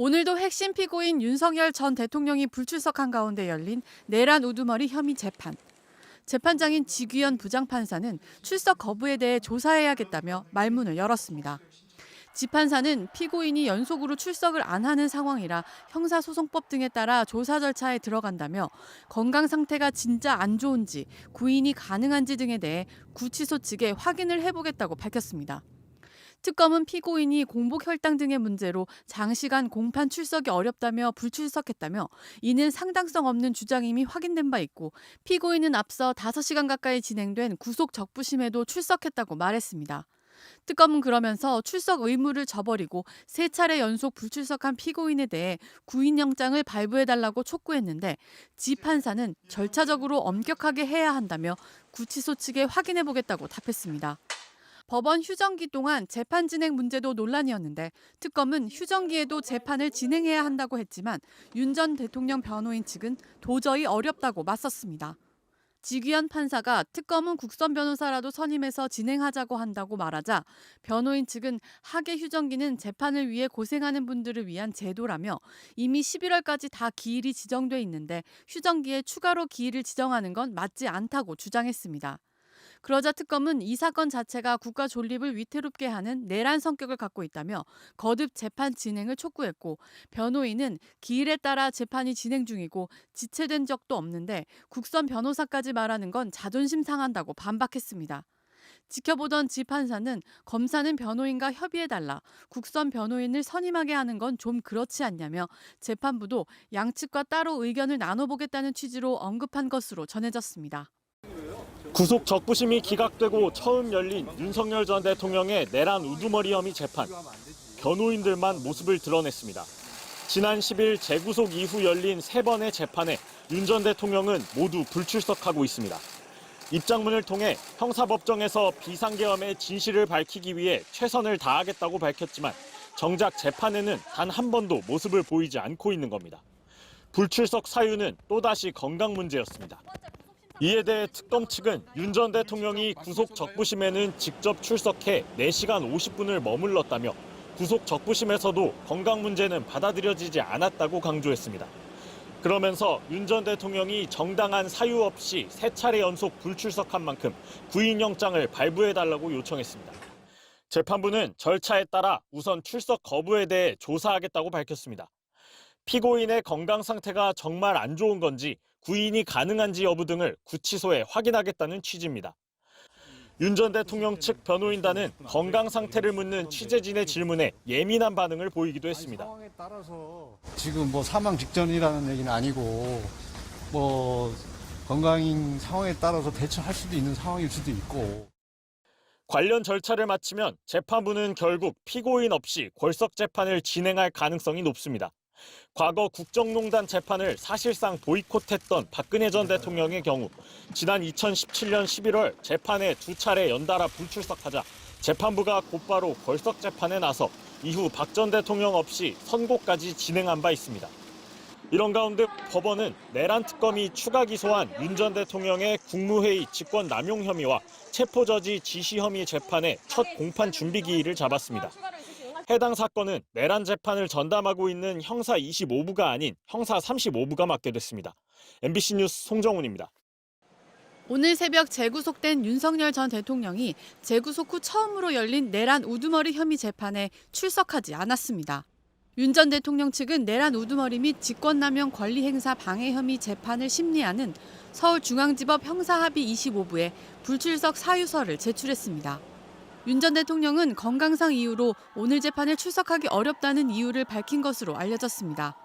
오늘도 핵심 피고인 윤석열 전 대통령이 불출석한 가운데 열린 내란 우두머리 혐의 재판. 재판장인 지규현 부장판사는 출석 거부에 대해 조사해야겠다며 말문을 열었습니다. 지판사는 피고인이 연속으로 출석을 안 하는 상황이라 형사소송법 등에 따라 조사 절차에 들어간다며 건강 상태가 진짜 안 좋은지 구인이 가능한지 등에 대해 구치소 측에 확인을 해보겠다고 밝혔습니다. 특검은 피고인이 공복 혈당 등의 문제로 장시간 공판 출석이 어렵다며 불출석했다며 이는 상당성 없는 주장임이 확인된 바 있고 피고인은 앞서 5시간 가까이 진행된 구속 적부심에도 출석했다고 말했습니다. 특검은 그러면서 출석 의무를 저버리고 3차례 연속 불출석한 피고인에 대해 구인영장을 발부해달라고 촉구했는데 지 판사는 절차적으로 엄격하게 해야 한다며 구치소 측에 확인해보겠다고 답했습니다. 법원 휴정기 동안 재판 진행 문제도 논란이었는데 특검은 휴정기에도 재판을 진행해야 한다고 했지만 윤 전 대통령 변호인 측은 도저히 어렵다고 맞섰습니다. 지규현 판사가 특검은 국선 변호사라도 선임해서 진행하자고 한다고 말하자 변호인 측은 하계 휴정기는 재판을 위해 고생하는 분들을 위한 제도라며 이미 11월까지 다 기일이 지정돼 있는데 휴정기에 추가로 기일을 지정하는 건 맞지 않다고 주장했습니다. 그러자 특검은 이 사건 자체가 국가 존립을 위태롭게 하는 내란 성격을 갖고 있다며 거듭 재판 진행을 촉구했고 변호인은 기일에 따라 재판이 진행 중이고 지체된 적도 없는데 국선 변호사까지 말하는 건 자존심 상한다고 반박했습니다. 지켜보던 지 판사는 검사는 변호인과 협의해달라, 국선 변호인을 선임하게 하는 건 좀 그렇지 않냐며 재판부도 양측과 따로 의견을 나눠보겠다는 취지로 언급한 것으로 전해졌습니다. 구속 적부심이 기각되고 처음 열린 윤석열 전 대통령의 내란 우두머리 혐의 재판. 변호인들만 모습을 드러냈습니다. 지난 10일 재구속 이후 열린 3번의 재판에 윤 전 대통령은 모두 불출석하고 있습니다. 입장문을 통해 형사법정에서 비상계엄의 진실을 밝히기 위해 최선을 다하겠다고 밝혔지만 정작 재판에는 단 한 번도 모습을 보이지 않고 있는 겁니다. 불출석 사유는 또다시 건강 문제였습니다. 이에 대해 특검 측은 윤 전 대통령이 구속 적부심에는 직접 출석해 4시간 50분을 머물렀다며 구속 적부심에서도 건강 문제는 받아들여지지 않았다고 강조했습니다. 그러면서 윤 전 대통령이 정당한 사유 없이 3차례 연속 불출석한 만큼 구인영장을 발부해달라고 요청했습니다. 재판부는 절차에 따라 우선 출석 거부에 대해 조사하겠다고 밝혔습니다. 피고인의 건강 상태가 정말 안 좋은 건지 구인이 가능한지 여부 등을 구치소에 확인하겠다는 취지입니다. 윤 전 대통령 측 변호인단은 건강 상태를 묻는 취재진의 질문에 예민한 반응을 보이기도 했습니다. 상황에 따라서 지금 사망 직전이라는 얘기는 아니고 건강 상황에 따라서 대처할 수도 있는 상황일 수도 있고. 관련 절차를 마치면 재판부는 결국 피고인 없이 골석 재판을 진행할 가능성이 높습니다. 과거 국정농단 재판을 사실상 보이콧했던 박근혜 전 대통령의 경우 지난 2017년 11월 재판에 2차례 연달아 불출석하자 재판부가 곧바로 벌석 재판에 나서 이후 박 전 대통령 없이 선고까지 진행한 바 있습니다. 이런 가운데 법원은 내란 특검이 추가 기소한 윤 전 대통령의 국무회의 직권 남용 혐의와 체포저지 지시 혐의 재판의 첫 공판 준비 기일을 잡았습니다. 해당 사건은 내란 재판을 전담하고 있는 형사 25부가 아닌 형사 35부가 맡게 됐습니다. MBC 뉴스 송정훈입니다. 오늘 새벽 재구속된 윤석열 전 대통령이 재구속 후 처음으로 열린 내란 우두머리 혐의 재판에 출석하지 않았습니다. 윤 전 대통령 측은 내란 우두머리 및 직권남용 권리행사 방해 혐의 재판을 심리하는 서울중앙지법 형사합의 25부에 불출석 사유서를 제출했습니다. 윤 전 대통령은 건강상 이유로 오늘 재판에 출석하기 어렵다는 이유를 밝힌 것으로 알려졌습니다.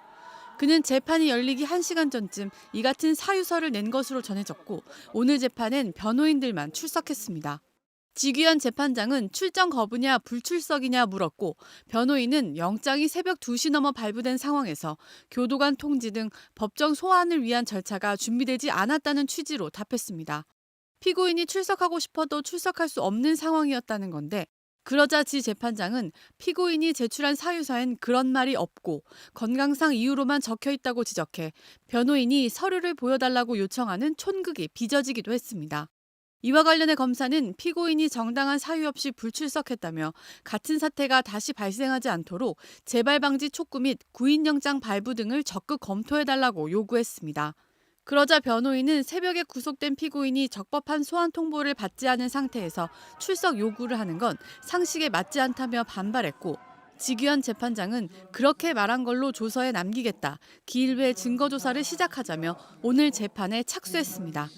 그는 재판이 열리기 1시간 전쯤 이 같은 사유서를 낸 것으로 전해졌고 오늘 재판엔 변호인들만 출석했습니다. 지규현 재판장은 출정 거부냐 불출석이냐 물었고 변호인은 영장이 새벽 2시 넘어 발부된 상황에서 교도관 통지 등 법정 소환을 위한 절차가 준비되지 않았다는 취지로 답했습니다. 피고인이 출석하고 싶어도 출석할 수 없는 상황이었다는 건데 그러자 지 재판장은 피고인이 제출한 사유서엔 그런 말이 없고 건강상 이유로만 적혀 있다고 지적해 변호인이 서류를 보여달라고 요청하는 촌극이 빚어지기도 했습니다. 이와 관련해 검사는 피고인이 정당한 사유 없이 불출석했다며 같은 사태가 다시 발생하지 않도록 재발 방지 촉구 및 구인영장 발부 등을 적극 검토해달라고 요구했습니다. 그러자 변호인은 새벽에 구속된 피고인이 적법한 소환 통보를 받지 않은 상태에서 출석 요구를 하는 건 상식에 맞지 않다며 반발했고, 지규현 재판장은 그렇게 말한 걸로 조서에 남기겠다, 기일 외 증거 조사를 시작하자며 오늘 재판에 착수했습니다.